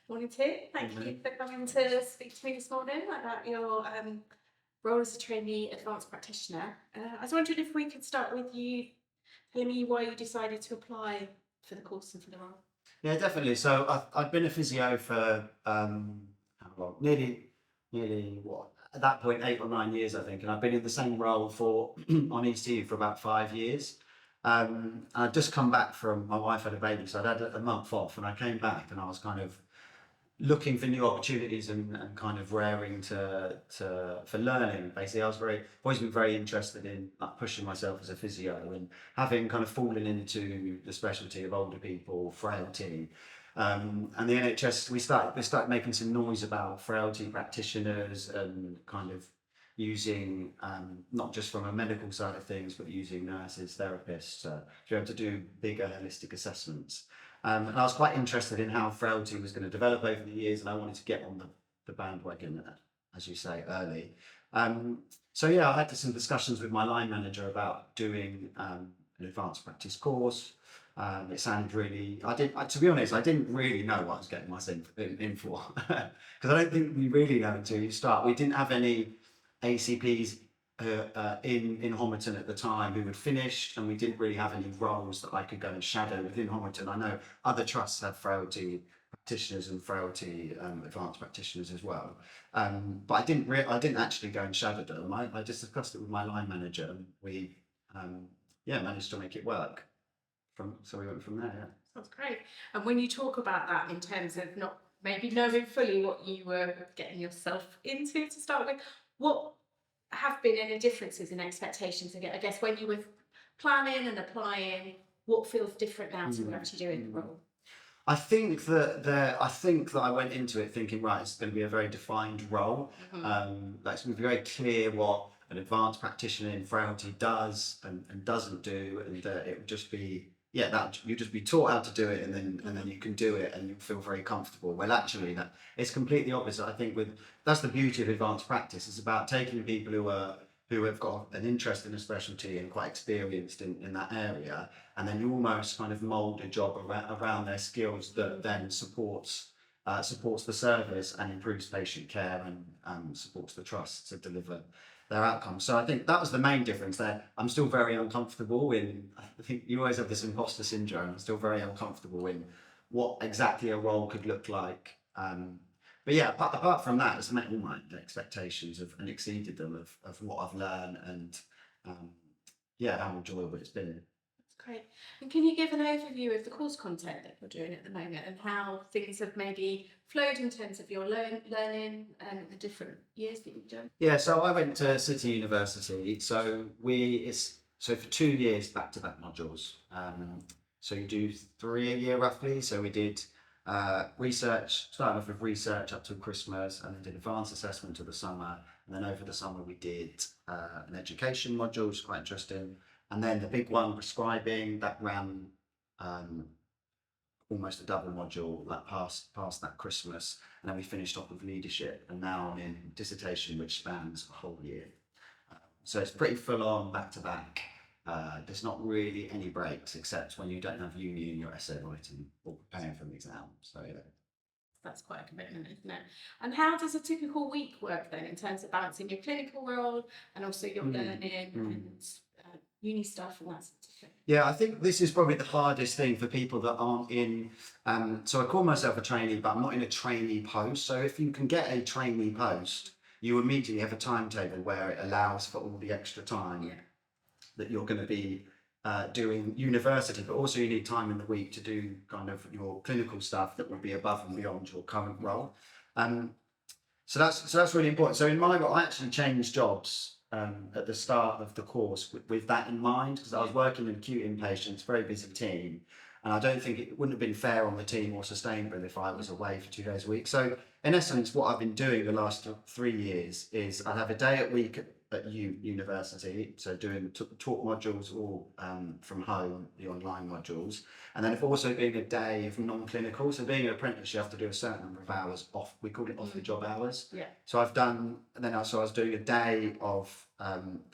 Morning too. Thank you for coming to speak to me this morning about your role as a trainee advanced practitioner. I was wondering if we could start with you telling me why you decided to apply for the course and for the role. Yeah, definitely. So I've been a physio for how long? Nearly what? At that point, 8 or 9 years, I think, and I've been in the same role for on ECU for about 5 years. I'd just come back from my wife had a baby, so I'd had a month off, and I came back, and I was kind of looking for new opportunities and kind of raring to for learning. Basically, always been very interested in like pushing myself as a physio and having kind of fallen into the specialty of older people, frailty. And the NHS, we started making some noise about frailty practitioners and kind of using not just from a medical side of things, but using nurses, therapists to be able to do bigger holistic assessments. And I was quite interested in how frailty was going to develop over the years, and I wanted to get on the bandwagon, as you say, early. So yeah, I had some discussions with my line manager about doing an advanced practice course. It sounded really. To be honest, I didn't really know what I was getting myself in for, because I don't think we really know until you start. We didn't have any ACPs in Homerton at the time who had finished, and we didn't really have any roles that I could go and shadow within Homerton. I know other trusts have frailty practitioners and frailty advanced practitioners as well, but I didn't actually go and shadow them. I just discussed it with my line manager, and we managed to make it work. So we went from there. Yeah. Sounds great. And when you talk about that in terms of not maybe knowing fully what you were getting yourself into to start with, what have been any differences in expectations? I guess when you were planning and applying, what feels different now to actually doing the role? I think that I went into it thinking, right, it's going to be a very defined role. That's going to be very clear what an advanced practitioner in frailty does and doesn't do, and it would just be that you just be taught how to do it, and then you can do it, and you feel very comfortable. Well, actually, that it's completely opposite. I think that's the beauty of advanced practice. It's about taking people who have got an interest in a specialty and quite experienced in that area, and then you almost kind of mould a job around their skills that then supports the service and improves patient care and supports the trust to deliver their outcomes. So I think that was the main difference there. I'm still very uncomfortable I think you always have this imposter syndrome. I'm still very uncomfortable in what exactly a role could look like. But yeah, apart from that, it's met all my expectations and exceeded them of what I've learned and how enjoyable it's been. Great. And can you give an overview of the course content that you're doing at the moment and how things have maybe flowed in terms of your learning and the different years that you've done? Yeah, so I went to City University. So for 2 years back-to-back modules. So you do 3 a year roughly. So we did research, starting off with research up till Christmas, and then did advanced assessment to the summer. And then over the summer we did an education module, which is quite interesting. And then the big one, prescribing, that ran almost a double module that passed that Christmas. And then we finished off with leadership. And now I'm in dissertation, which spans a whole year. So it's pretty full on back to back. There's not really any breaks except when you don't have uni in your essay writing or preparing for an exam. So yeah. That's quite a commitment, isn't it? And how does a typical week work then in terms of balancing your clinical role and also your learning and uni stuff and that sort of thing? Yeah, I think this is probably the hardest thing for people that aren't in. So I call myself a trainee, but I'm not in a trainee post. So if you can get a trainee post, you immediately have a timetable where it allows for all the extra time that you're going to be doing university, but also you need time in the week to do kind of your clinical stuff that would be above and beyond your current role. So that's really important. So in my role, I actually changed jobs at the start of the course with that in mind, because I was working in acute inpatients, very busy team, and I don't think it wouldn't have been fair on the team or sustainable if I was away for 2 days a week. So in essence, what I've been doing the last 3 years is I have a day a week at university, so doing talk modules all from home, the online modules, and then I've also been a day of non-clinical. So being an apprentice, you have to do a certain number of hours off. We call it off-the-job hours. Yeah. So I was doing a day of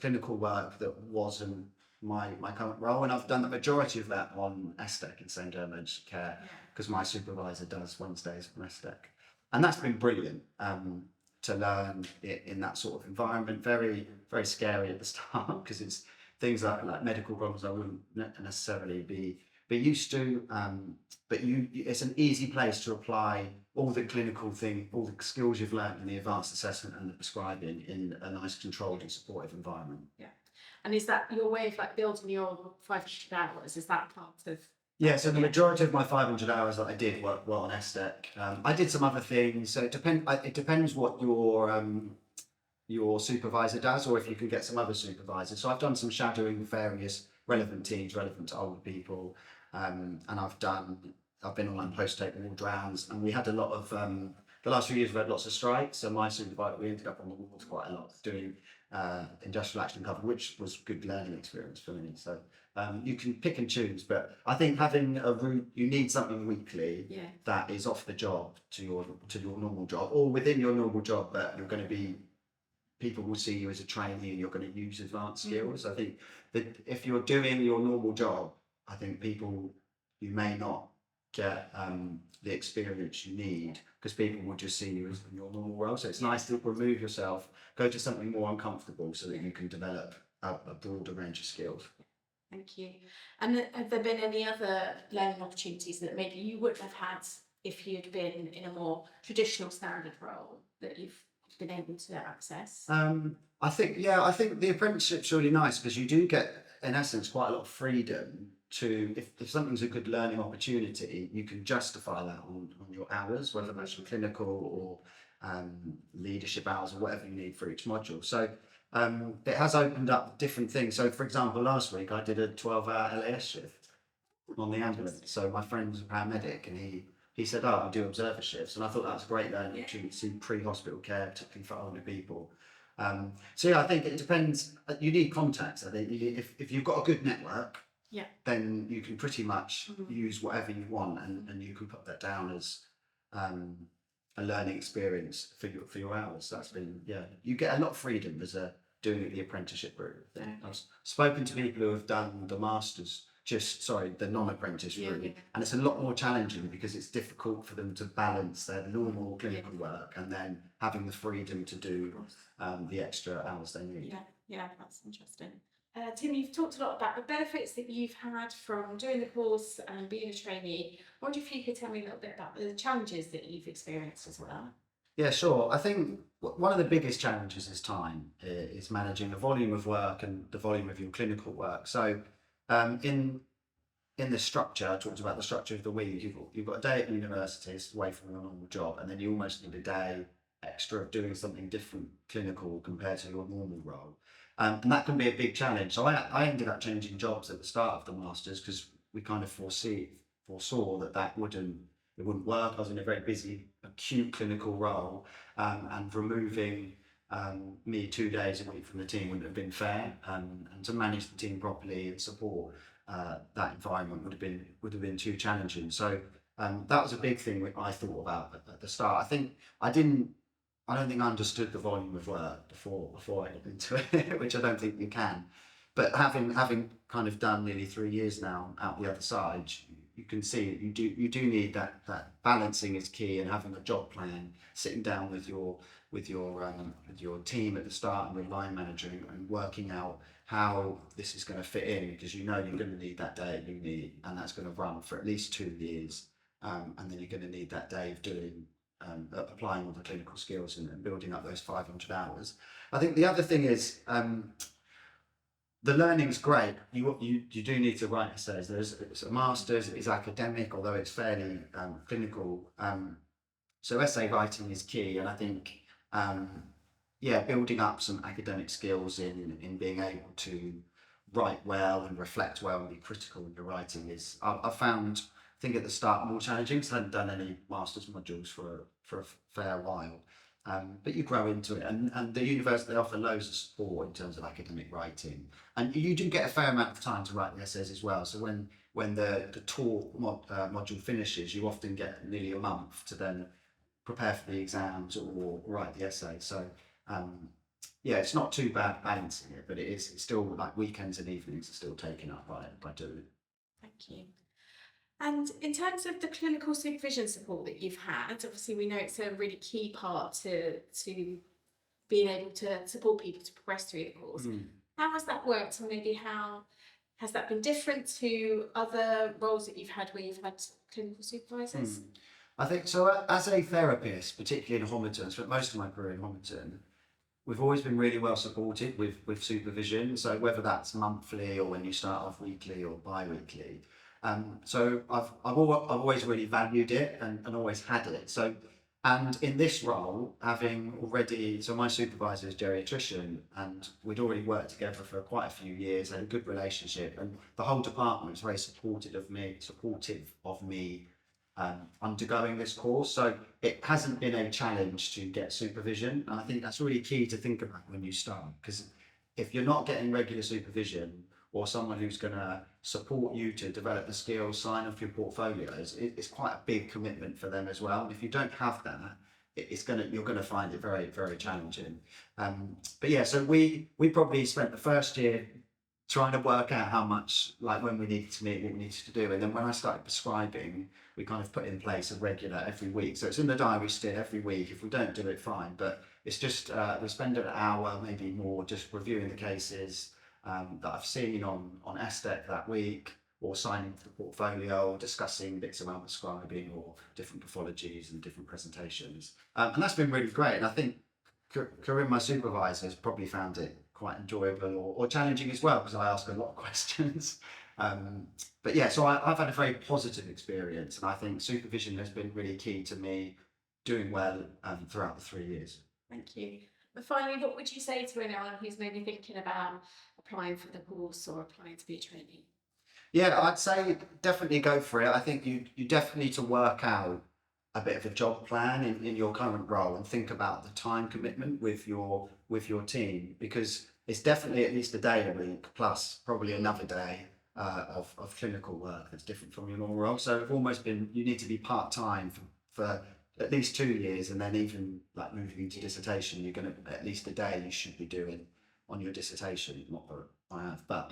clinical work that wasn't my current role, and I've done the majority of that on SDEC in St. Emergency Care Yeah. because my supervisor does Wednesdays on SDEC, and that's been brilliant to learn it in that sort of environment. Very very scary at the start because it's things like medical problems I wouldn't necessarily be used to, but it's an easy place to apply all the clinical thing, all the skills you've learned in the advanced assessment and the prescribing in a nice controlled and supportive environment. Yeah. And is that your way of like building your 500 hours? Is that part of? Yeah, so the majority of my 500 hours that I did were on SDEC. I did some other things, so it depends what your supervisor does, or if you can get some other supervisors. So I've done some shadowing with various relevant teams, relevant to older people, and I've been on like post-take ward rounds, and we had a lot of the last few years we've had lots of strikes. So my supervisor, we ended up on the wards quite a lot doing industrial action cover, which was good learning experience for me. So you can pick and choose, but I think having a route, you need something weekly that is off the job to your normal job, or within your normal job, but you're going to be, people will see you as a trainee and you're going to use advanced skills. I think that if you're doing your normal job, I think you may not get the experience you need because people will just see you as in your normal role. So it's nice to remove yourself, go to something more uncomfortable so that you can develop a broader range of skills. Thank you. And have there been any other learning opportunities that maybe you wouldn't have had if you'd been in a more traditional standard role that you've been able to access? I think the apprenticeship's really nice because you do get, in essence, quite a lot of freedom to, if something's a good learning opportunity, you can justify that on your hours, whether that's your clinical or leadership hours or whatever you need for each module. So it has opened up different things. So for example, last week I did a 12-hour LAS shift on the ambulance. So my friend was a paramedic and he said, oh, I do observer shifts. And I thought that was a great learning opportunity to see pre-hospital care, particularly for older people. So yeah, I think it depends. You need contacts. I think if you've got a good network, then you can pretty much use whatever you want, and you can put that down as a learning experience for your hours. That's been, you get a lot of freedom as doing the apprenticeship route. I've spoken to people who have done the masters, the non-apprentice route, and it's a lot more challenging because it's difficult for them to balance their normal clinical work and then having the freedom to do the extra hours they need. Yeah, that's interesting. Tim, you've talked a lot about the benefits that you've had from doing the course and being a trainee. I wonder if you could tell me a little bit about the challenges that you've experienced as well. Yeah, sure. I think one of the biggest challenges is time, is managing the volume of work and the volume of your clinical work. So in the structure, I talked about the structure of the week. You've got a day at university, it's away from your normal job, and then you almost need a day extra of doing something different clinical compared to your normal role. And that can be a big challenge. So I ended up changing jobs at the start of the masters because we kind of foresaw that it wouldn't work. I was in a very busy, acute clinical role, and removing me 2 days a week from the team wouldn't have been fair. And to manage the team properly and support that environment would have been too challenging. So that was a big thing that I thought about at the start. I don't think I understood the volume of work before I got into it, which I don't think you can. But having kind of done nearly 3 years now out the other side, you can see you do need that balancing is key, and having a job plan, sitting down with your team at the start and your line manager and working out how this is going to fit in, because you're going to need that day at uni, and that's going to run for at least 2 years, and then you're going to need that day of doing applying all the clinical skills and building up those 500 hours. I think the other thing is the learning's great. You do need to write essays. It's a master's, it's academic, although it's fairly clinical. So essay writing is key, and I think building up some academic skills in being able to write well and reflect well and be critical in your writing is, I found, I think at the start, more challenging because I hadn't done any master's modules for a fair while. But you grow into it, and the university, they offer loads of support in terms of academic writing, and you do get a fair amount of time to write the essays as well. So when the taught module finishes, you often get nearly a month to then prepare for the exams or write the essay. So yeah, it's not too bad balancing it, but it's still like weekends and evenings are still taken up by doing it. Thank you. And in terms of the clinical supervision support that you've had, obviously we know it's a really key part to being able to support people to progress through the course. Mm. How has that worked, and maybe how has that been different to other roles that you've had where you've had clinical supervisors? Mm. I think so. As a therapist, particularly in Homerton, spent most of my career in Homerton. We've always been really well supported with supervision. So whether that's monthly or when you start off weekly or bi-weekly. So I've always really valued it and always had it. So, and in this role, having already, so my supervisor is geriatrician, and we'd already worked together for quite a few years, had a good relationship, and the whole department was very supportive of me undergoing this course. So it hasn't been a challenge to get supervision. And I think that's really key to think about when you start, because if you're not getting regular supervision or someone who's going to support you to develop the skills, sign off your portfolios, it's quite a big commitment for them as well. And if you don't have that, you're going to find it very, very challenging. But yeah, so we probably spent the first year trying to work out how much, like when we needed to meet, what we needed to do. And then when I started prescribing, we kind of put in place a regular every week. So it's in the diary still every week. If we don't do it, fine. But it's just, we spend an hour, maybe more, just reviewing the cases that I've seen on SDEC that week, or signing for the portfolio, or discussing bits around prescribing or different pathologies and different presentations. And that's been really great. And I think Corinne, my supervisor, has probably found it quite enjoyable or challenging as well, because I ask a lot of questions. But yeah, so I've had a very positive experience, and I think supervision has been really key to me doing well throughout the 3 years. Thank you. But finally, what would you say to anyone who's maybe thinking about applying for the course or applying to be a trainee? Yeah, I'd say definitely go for it. I think you definitely need to work out a bit of a job plan in your current role and think about the time commitment with your team, because it's definitely at least a day a week plus probably another day of clinical work that's different from your normal role. So it's almost been, you need to be part-time for at least 2 years, and then even like moving into dissertation, you're going to at least a day you should be doing on your dissertation. Not that I have, but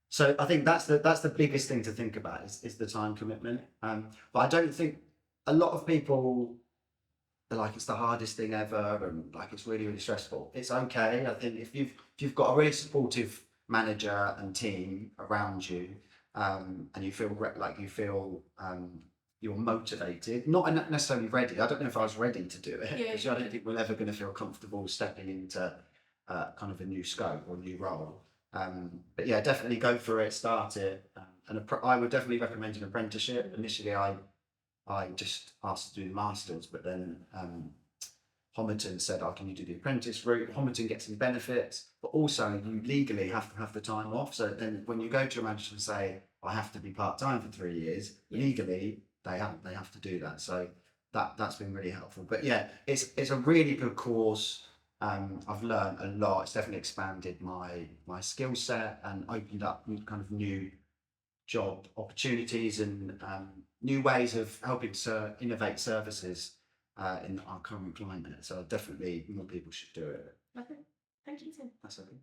so I think that's the biggest thing to think about is the time commitment. But I don't think a lot of people are like, it's the hardest thing ever and like it's really, really stressful. It's okay. I think if you've got a really supportive manager and team around you, and you feel you're motivated, not necessarily ready. I don't know if I was ready to do it, because I don't think we're ever going to feel comfortable stepping into kind of a new scope or a new role. But yeah, definitely go for it, start it. I would definitely recommend an apprenticeship. Initially, I just asked to do the masters, but then Homerton said, "Oh, can you do the apprentice route?" Homerton gets some benefits, but also you legally have to have the time off. So then, when you go to a manager and say, "I have to be part-time for 3 years," legally they have to do that. So that's been really helpful. But yeah, it's a really good course. I've learned a lot. It's definitely expanded my skill set and opened up kind of new job opportunities and new ways of helping to innovate services in our current climate. So definitely more people should do it. Okay. Thank you, Tim. That's okay.